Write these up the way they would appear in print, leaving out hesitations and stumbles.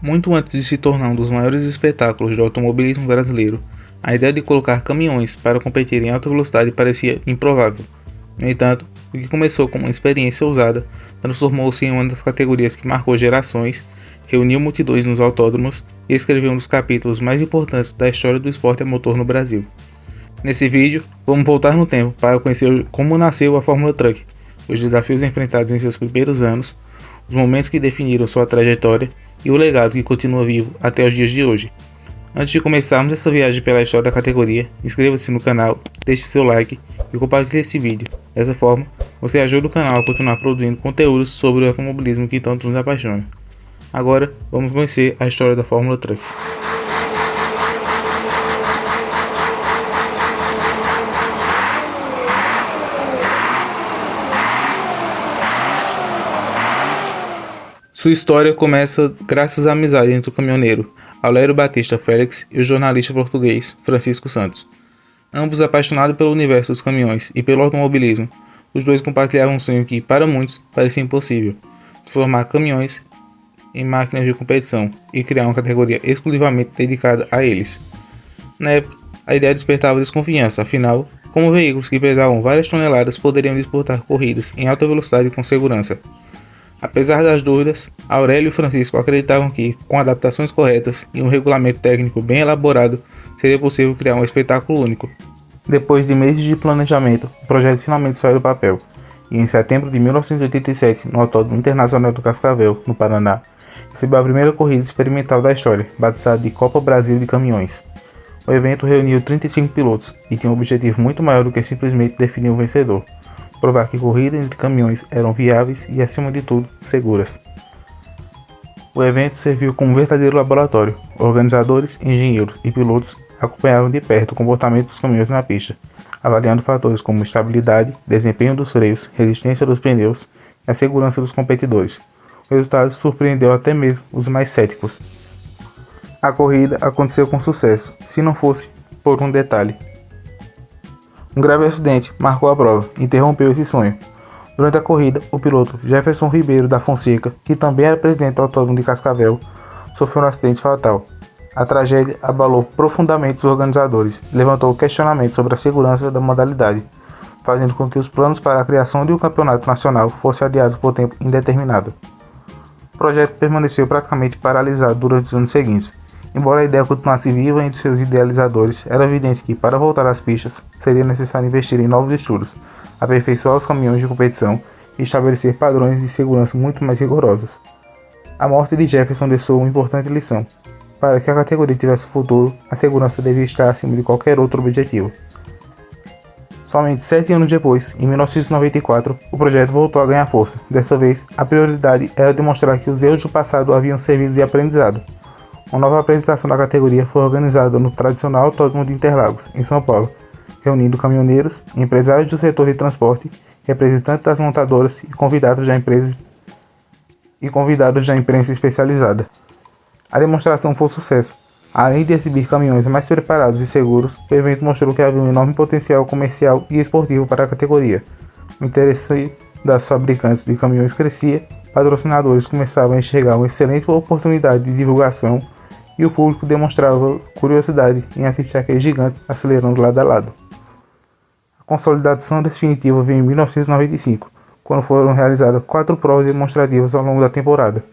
Muito antes de se tornar um dos maiores espetáculos do automobilismo brasileiro, a ideia de colocar caminhões para competir em alta velocidade parecia improvável. No entanto, o que começou como uma experiência ousada transformou-se em uma das categorias que marcou gerações, reuniu multidões nos autódromos e escreveu um dos capítulos mais importantes da história do esporte a motor no Brasil. Nesse vídeo, vamos voltar no tempo para conhecer como nasceu a Fórmula Truck, os desafios enfrentados em seus primeiros anos, os momentos que definiram sua trajetória e o legado que continua vivo até os dias de hoje. Antes de começarmos essa viagem pela história da categoria, inscreva-se no canal, deixe seu like e compartilhe esse vídeo. Dessa forma, você ajuda o canal a continuar produzindo conteúdos sobre o automobilismo que tanto nos apaixona. Agora, vamos conhecer a história da Fórmula Truck. Sua história começa graças à amizade entre o caminhoneiro Aurélio Batista Félix e o jornalista português Francisco Santos. Ambos apaixonados pelo universo dos caminhões e pelo automobilismo, os dois compartilhavam um sonho que, para muitos, parecia impossível: transformar caminhões em máquinas de competição e criar uma categoria exclusivamente dedicada a eles. Na época, a ideia despertava desconfiança, afinal, como veículos que pesavam várias toneladas poderiam disputar corridas em alta velocidade com segurança. Apesar das dúvidas, Aurélio e Francisco acreditavam que, com adaptações corretas e um regulamento técnico bem elaborado, seria possível criar um espetáculo único. Depois de meses de planejamento, o projeto finalmente saiu do papel, e em setembro de 1987, no Autódromo Internacional do Cascavel, no Paraná, recebeu a primeira corrida experimental da história, batizada de Copa Brasil de Caminhões. O evento reuniu 35 pilotos e tinha um objetivo muito maior do que simplesmente definir um vencedor: provar que corridas entre caminhões eram viáveis e, acima de tudo, seguras. O evento serviu como um verdadeiro laboratório. Organizadores, engenheiros e pilotos acompanhavam de perto o comportamento dos caminhões na pista, avaliando fatores como estabilidade, desempenho dos freios, resistência dos pneus e a segurança dos competidores. O resultado surpreendeu até mesmo os mais céticos. A corrida aconteceu com sucesso, se não fosse por um detalhe. Um grave acidente marcou a prova e interrompeu esse sonho. Durante a corrida, o piloto Jefferson Ribeiro da Fonseca, que também era presidente do Autódromo de Cascavel, sofreu um acidente fatal. A tragédia abalou profundamente os organizadores e levantou questionamentos sobre a segurança da modalidade, fazendo com que os planos para a criação de um campeonato nacional fossem adiados por tempo indeterminado. O projeto permaneceu praticamente paralisado durante os anos seguintes. Embora a ideia continuasse viva entre seus idealizadores, era evidente que, para voltar às pistas, seria necessário investir em novos estudos, aperfeiçoar os caminhões de competição e estabelecer padrões de segurança muito mais rigorosos. A morte de Jefferson deixou uma importante lição: para que a categoria tivesse futuro, a segurança devia estar acima de qualquer outro objetivo. Somente 7 anos depois, em 1994, o projeto voltou a ganhar força. Dessa vez, a prioridade era demonstrar que os erros do passado haviam servido de aprendizado. Uma nova apresentação da categoria foi organizada no tradicional Autódromo de Interlagos, em São Paulo, reunindo caminhoneiros, empresários do setor de transporte, representantes das montadoras e convidados da imprensa especializada. A demonstração foi um sucesso. Além de exibir caminhões mais preparados e seguros, o evento mostrou que havia um enorme potencial comercial e esportivo para a categoria. O interesse das fabricantes de caminhões crescia, patrocinadores começavam a enxergar uma excelente oportunidade de divulgação e o público demonstrava curiosidade em assistir aqueles gigantes acelerando lado a lado. A consolidação definitiva veio em 1995, quando foram realizadas 4 provas demonstrativas ao longo da temporada.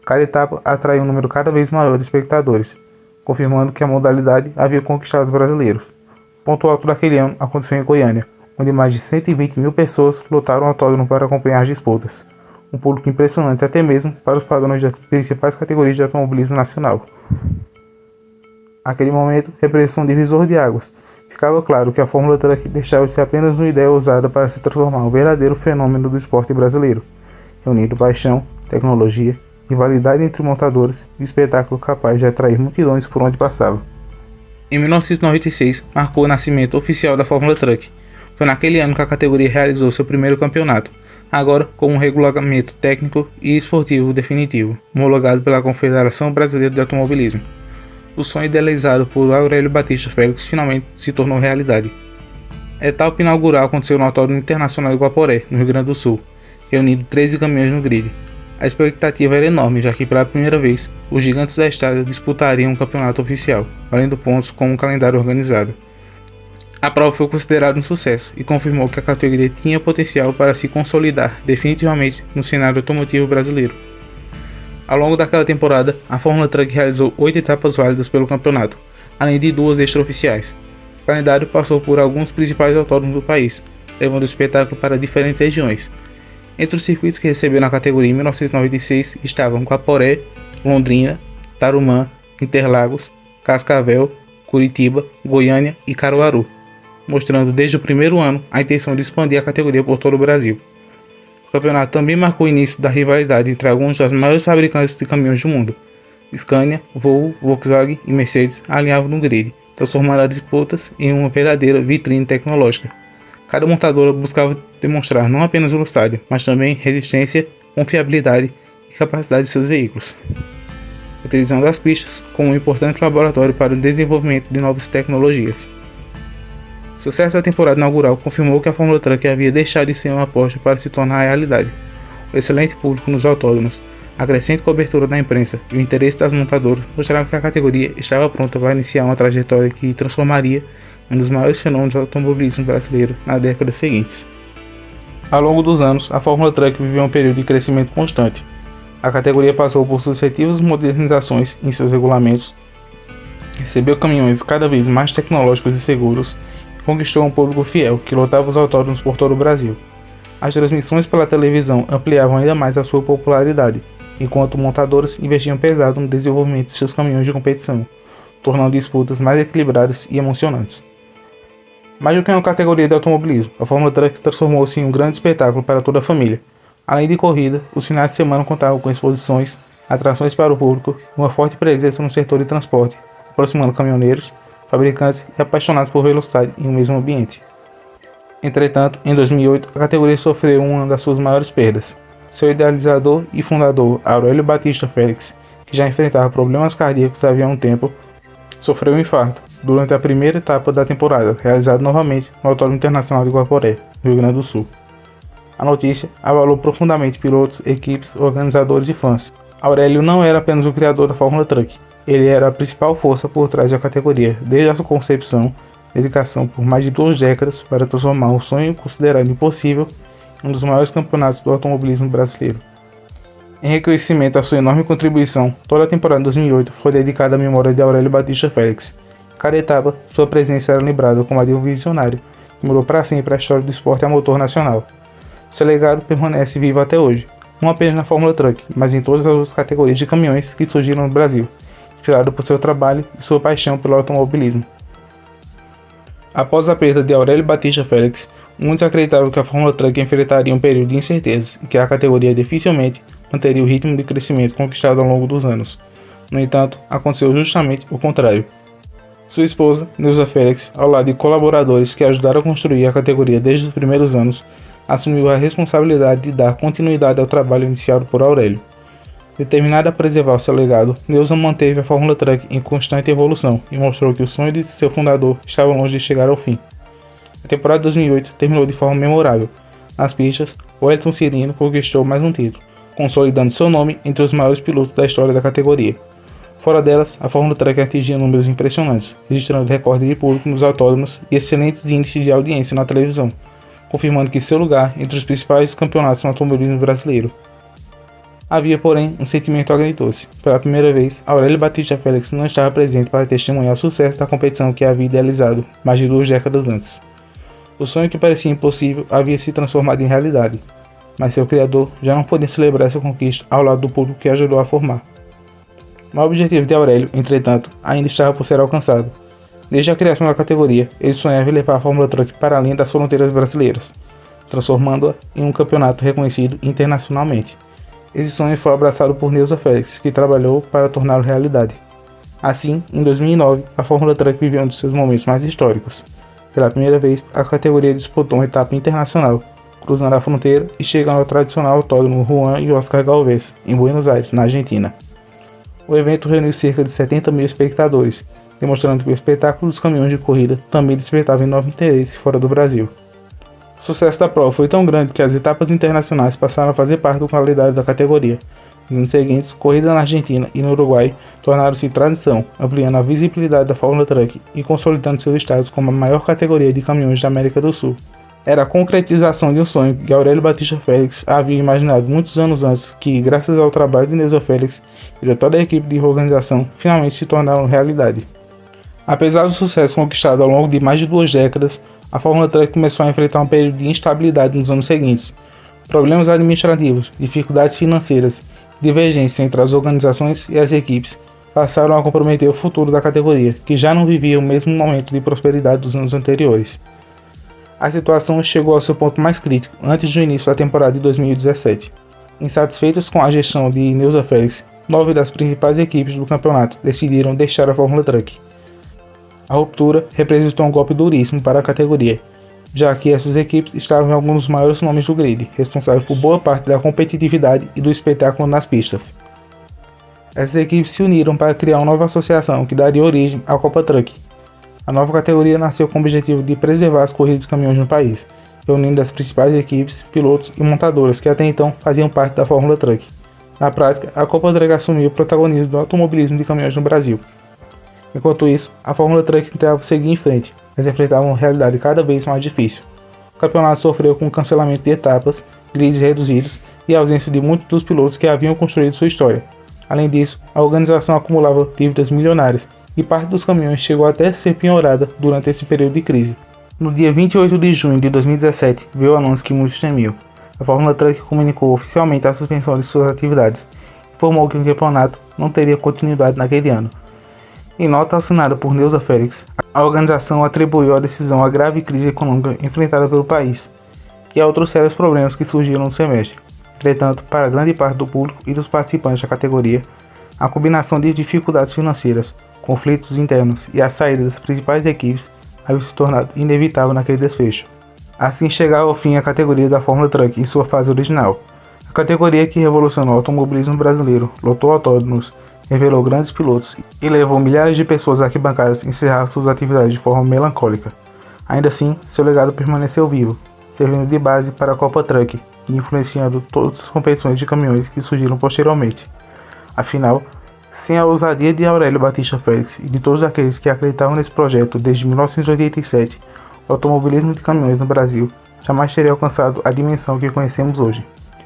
Cada etapa atraiu um número cada vez maior de espectadores, confirmando que a modalidade havia conquistado os brasileiros. O ponto alto daquele ano aconteceu em Goiânia, onde mais de 120 mil pessoas lotaram o autódromo para acompanhar as disputas. Um público impressionante até mesmo para os padrões das principais categorias de automobilismo nacional. Aquele momento representou um divisor de águas. Ficava claro que a Fórmula Truck deixava de ser apenas uma ideia ousada para se transformar em um verdadeiro fenômeno do esporte brasileiro, reunindo paixão, tecnologia, rivalidade entre montadores e espetáculo capaz de atrair multidões por onde passava. Em 1996, marcou o nascimento oficial da Fórmula Truck. Foi naquele ano que a categoria realizou seu primeiro campeonato, agora com um regulamento técnico e esportivo definitivo, homologado pela Confederação Brasileira de Automobilismo. O sonho idealizado por Aurélio Batista Félix finalmente se tornou realidade. A etapa inaugural aconteceu no Autódromo Internacional de Guaporé, no Rio Grande do Sul, reunindo 13 caminhões no grid. A expectativa era enorme, já que pela primeira vez, os gigantes da estrada disputariam um campeonato oficial, valendo pontos com um calendário organizado. A prova foi considerada um sucesso e confirmou que a categoria tinha potencial para se consolidar definitivamente no cenário automotivo brasileiro. Ao longo daquela temporada, a Fórmula Truck realizou 8 etapas válidas pelo campeonato, além de 2 extraoficiais. O calendário passou por alguns principais autódromos do país, levando o espetáculo para diferentes regiões. Entre os circuitos que receberam a categoria em 1996 estavam Guaporé, Londrina, Tarumã, Interlagos, Cascavel, Curitiba, Goiânia e Caruaru, mostrando desde o primeiro ano a intenção de expandir a categoria por todo o Brasil. O campeonato também marcou o início da rivalidade entre alguns dos maiores fabricantes de caminhões do mundo. Scania, Volvo, Volkswagen e Mercedes alinhavam no grid, transformando as disputas em uma verdadeira vitrine tecnológica. Cada montadora buscava demonstrar não apenas velocidade, mas também resistência, confiabilidade e capacidade de seus veículos, utilizando as pistas como um importante laboratório para o desenvolvimento de novas tecnologias. O sucesso da temporada inaugural confirmou que a Fórmula Truck havia deixado de ser uma aposta para se tornar realidade. O excelente público nos autódromos, a crescente cobertura da imprensa e o interesse das montadoras mostraram que a categoria estava pronta para iniciar uma trajetória que transformaria um dos maiores fenômenos do automobilismo brasileiro nas décadas seguintes. Ao longo dos anos, a Fórmula Truck viveu um período de crescimento constante. A categoria passou por sucessivas modernizações em seus regulamentos, recebeu caminhões cada vez mais tecnológicos e seguros, conquistou um público fiel que lotava os autódromos por todo o Brasil. As transmissões pela televisão ampliavam ainda mais a sua popularidade, enquanto montadoras investiam pesado no desenvolvimento de seus caminhões de competição, tornando disputas mais equilibradas e emocionantes. Mais do que uma categoria de automobilismo, a Fórmula Truck transformou-se em um grande espetáculo para toda a família. Além de corrida, os finais de semana contavam com exposições, atrações para o público e uma forte presença no setor de transporte, aproximando caminhoneiros, fabricantes e apaixonados por velocidade em um mesmo ambiente. Entretanto, em 2008, a categoria sofreu uma das suas maiores perdas. Seu idealizador e fundador, Aurélio Batista Félix, que já enfrentava problemas cardíacos havia um tempo, sofreu um infarto durante a primeira etapa da temporada, realizada novamente no Autódromo Internacional de Guaporé, Rio Grande do Sul. A notícia abalou profundamente pilotos, equipes, organizadores e fãs. Aurélio não era apenas o criador da Fórmula Truck, ele era a principal força por trás da categoria, desde a sua concepção, dedicação por mais de 2 décadas para transformar um sonho considerado impossível em um dos maiores campeonatos do automobilismo brasileiro. Em reconhecimento à sua enorme contribuição, toda a temporada de 2008 foi dedicada à memória de Aurélio Batista Félix. Cada etapa, sua presença era lembrada como a de um visionário, que mudou para sempre a história do esporte a motor nacional. Seu legado permanece vivo até hoje, não apenas na Fórmula Truck, mas em todas as outras categorias de caminhões que surgiram no Brasil, inspirado por seu trabalho e sua paixão pelo automobilismo. Após a perda de Aurélio Batista Félix, muitos acreditavam que a Fórmula Truck enfrentaria um período de incertezas e que a categoria dificilmente manteria o ritmo de crescimento conquistado ao longo dos anos. No entanto, aconteceu justamente o contrário. Sua esposa, Neuza Félix, ao lado de colaboradores que ajudaram a construir a categoria desde os primeiros anos, assumiu a responsabilidade de dar continuidade ao trabalho iniciado por Aurélio. Determinada a preservar seu legado, Neuza manteve a Fórmula Truck em constante evolução e mostrou que o sonho de seu fundador estava longe de chegar ao fim. A temporada de 2008 terminou de forma memorável. Nas pistas, Wellington Cirino conquistou mais um título, consolidando seu nome entre os maiores pilotos da história da categoria. Fora delas, a Fórmula Truck atingia números impressionantes, registrando recordes de público nos autódromos e excelentes índices de audiência na televisão, confirmando que seu lugar entre os principais campeonatos no automobilismo brasileiro. Havia, porém, um sentimento agridoce. Pela primeira vez, Aurélio Batista Félix não estava presente para testemunhar o sucesso da competição que havia idealizado mais de 2 décadas antes. O sonho que parecia impossível havia se transformado em realidade, mas seu criador já não podia celebrar essa conquista ao lado do público que ajudou a formar. O maior objetivo de Aurélio, entretanto, ainda estava por ser alcançado. Desde a criação da categoria, ele sonhava em levar a Fórmula Truck para além das fronteiras brasileiras, transformando-a em um campeonato reconhecido internacionalmente. Esse sonho foi abraçado por Neuza Félix, que trabalhou para torná-lo realidade. Assim, em 2009, a Fórmula Truck viveu um dos seus momentos mais históricos. Pela primeira vez, a categoria disputou uma etapa internacional, cruzando a fronteira e chegando ao tradicional autódromo Juan e Oscar Galvez, em Buenos Aires, na Argentina. O evento reuniu cerca de 70 mil espectadores, demonstrando que o espetáculo dos caminhões de corrida também despertava enorme interesse fora do Brasil. O sucesso da prova foi tão grande que as etapas internacionais passaram a fazer parte do calendário da categoria. Nos anos seguintes, corridas na Argentina e no Uruguai tornaram-se tradição, ampliando a visibilidade da Fórmula Truck e consolidando seu status como a maior categoria de caminhões da América do Sul. Era a concretização de um sonho que Aurélio Batista Félix havia imaginado muitos anos antes que, graças ao trabalho de Neuza Félix e de toda a equipe de organização, finalmente se tornaram realidade. Apesar do sucesso conquistado ao longo de mais de 2 décadas, a Fórmula Truck começou a enfrentar um período de instabilidade nos anos seguintes. Problemas administrativos, dificuldades financeiras, divergências entre as organizações e as equipes passaram a comprometer o futuro da categoria, que já não vivia o mesmo momento de prosperidade dos anos anteriores. A situação chegou ao seu ponto mais crítico antes do início da temporada de 2017. Insatisfeitos com a gestão de Neuza Félix, 9 das principais equipes do campeonato decidiram deixar a Fórmula Truck. A ruptura representou um golpe duríssimo para a categoria, já que essas equipes estavam em alguns dos maiores nomes do grid, responsáveis por boa parte da competitividade e do espetáculo nas pistas. Essas equipes se uniram para criar uma nova associação que daria origem à Copa Truck. A nova categoria nasceu com o objetivo de preservar as corridas de caminhões no país, reunindo as principais equipes, pilotos e montadoras que até então faziam parte da Fórmula Truck. Na prática, a Copa Truck assumiu o protagonismo do automobilismo de caminhões no Brasil. Enquanto isso, a Fórmula Truck tentava seguir em frente, mas enfrentava uma realidade cada vez mais difícil. O campeonato sofreu com o cancelamento de etapas, grids reduzidos e a ausência de muitos dos pilotos que haviam construído sua história. Além disso, a organização acumulava dívidas milionárias e parte dos caminhões chegou até a ser penhorada durante esse período de crise. No dia 28 de junho de 2017, veio o anúncio que muitos temiam. A Fórmula Truck comunicou oficialmente a suspensão de suas atividades e informou que o campeonato não teria continuidade naquele ano. Em nota assinada por Neuza Félix, a organização atribuiu a decisão à grave crise econômica enfrentada pelo país e a outros sérios problemas que surgiram no semestre. Entretanto, para grande parte do público e dos participantes da categoria, a combinação de dificuldades financeiras, conflitos internos e a saída das principais equipes havia se tornado inevitável naquele desfecho. Assim chegava ao fim a categoria da Fórmula Truck em sua fase original. A categoria que revolucionou o automobilismo brasileiro, lotou autódromos, revelou grandes pilotos e levou milhares de pessoas arquibancadas a encerrar suas atividades de forma melancólica. Ainda assim, seu legado permaneceu vivo, servindo de base para a Copa Truck e influenciando todas as competições de caminhões que surgiram posteriormente. Afinal, sem a ousadia de Aurélio Batista Félix e de todos aqueles que acreditavam nesse projeto desde 1987, o automobilismo de caminhões no Brasil jamais teria alcançado a dimensão que conhecemos hoje.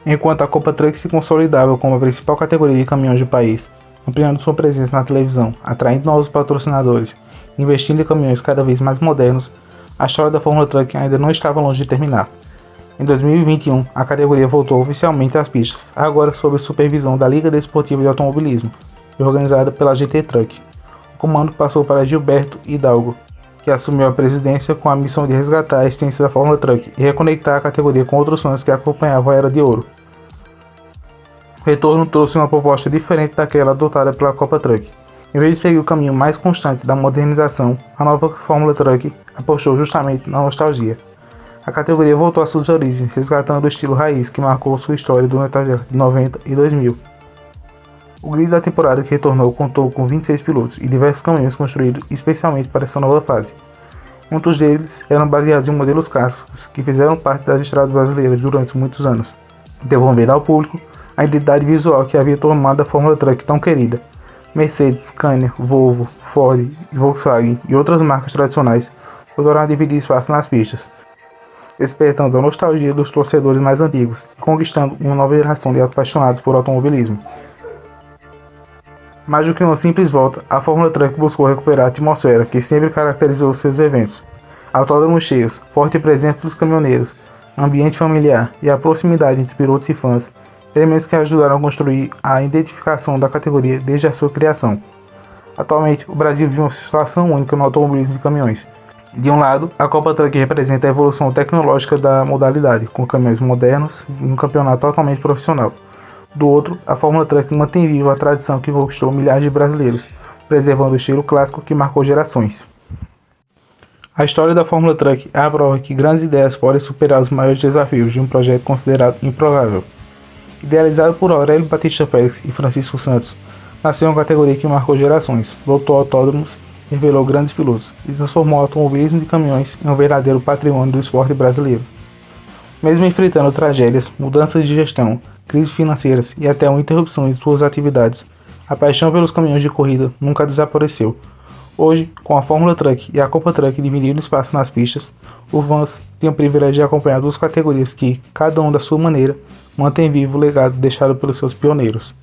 Enquanto a Copa Truck se consolidava como a principal categoria de caminhões do país, ampliando sua presença na televisão, atraindo novos patrocinadores, investindo em caminhões cada vez mais modernos, a história da Fórmula Truck ainda não estava longe de terminar. Em 2021, a categoria voltou oficialmente às pistas, agora sob supervisão da Liga Desportiva de Automobilismo, e organizada pela GT Truck. O comando passou para Gilberto Hidalgo, que assumiu a presidência com a missão de resgatar a essência da Fórmula Truck e reconectar a categoria com outros sonhos que acompanhavam a Era de Ouro. O retorno trouxe uma proposta diferente daquela adotada pela Copa Truck. Em vez de seguir o caminho mais constante da modernização, a nova Fórmula Truck apostou justamente na nostalgia. A categoria voltou às suas origens, resgatando o estilo raiz que marcou sua história durante a década de 90 e 2000. O grid da temporada que retornou contou com 26 pilotos e diversos caminhões construídos especialmente para essa nova fase. Muitos deles eram baseados em modelos clássicos que fizeram parte das estradas brasileiras durante muitos anos, devolvendo ao público a identidade visual que havia tomado a Fórmula Truck tão querida. Mercedes, Scania, Volvo, Ford, Volkswagen e outras marcas tradicionais voltaram a dividir espaço nas pistas, despertando a nostalgia dos torcedores mais antigos e conquistando uma nova geração de apaixonados por automobilismo. Mais do que uma simples volta, a Fórmula Truck buscou recuperar a atmosfera que sempre caracterizou seus eventos. Autódromos cheios, forte presença dos caminhoneiros, ambiente familiar e a proximidade entre pilotos e fãs, elementos que ajudaram a construir a identificação da categoria desde a sua criação. Atualmente, o Brasil vive uma situação única no automobilismo de caminhões. De um lado, a Copa Truck representa a evolução tecnológica da modalidade, com caminhões modernos e um campeonato totalmente profissional. Do outro, a Fórmula Truck mantém viva a tradição que conquistou milhares de brasileiros, preservando o estilo clássico que marcou gerações. A história da Fórmula Truck é a prova que grandes ideias podem superar os maiores desafios de um projeto considerado improvável. Idealizado por Aurélio Batista Félix e Francisco Santos, nasceu uma categoria que marcou gerações, lotou autódromos, revelou grandes pilotos e transformou o automobilismo de caminhões em um verdadeiro patrimônio do esporte brasileiro. Mesmo enfrentando tragédias, mudanças de gestão, crises financeiras e até uma interrupção em suas atividades, a paixão pelos caminhões de corrida nunca desapareceu. Hoje, com a Fórmula Truck e a Copa Truck dividindo espaço nas pistas, os fãs têm o privilégio de acompanhar duas categorias que, cada um da sua maneira, mantém vivo o legado deixado pelos seus pioneiros.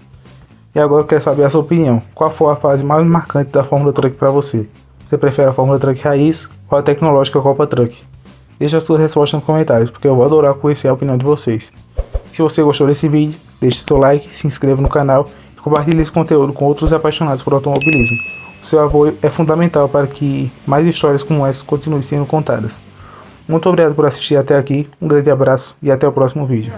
E agora eu quero saber a sua opinião. Qual foi a fase mais marcante da Fórmula Truck para você? Você prefere a Fórmula Truck raiz ou a tecnológica Copa Truck? Deixe as suas respostas nos comentários, porque eu vou adorar conhecer a opinião de vocês. Se você gostou desse vídeo, deixe seu like, se inscreva no canal e compartilhe esse conteúdo com outros apaixonados por automobilismo. O seu apoio é fundamental para que mais histórias como essa continuem sendo contadas. Muito obrigado por assistir até aqui, um grande abraço e até o próximo vídeo.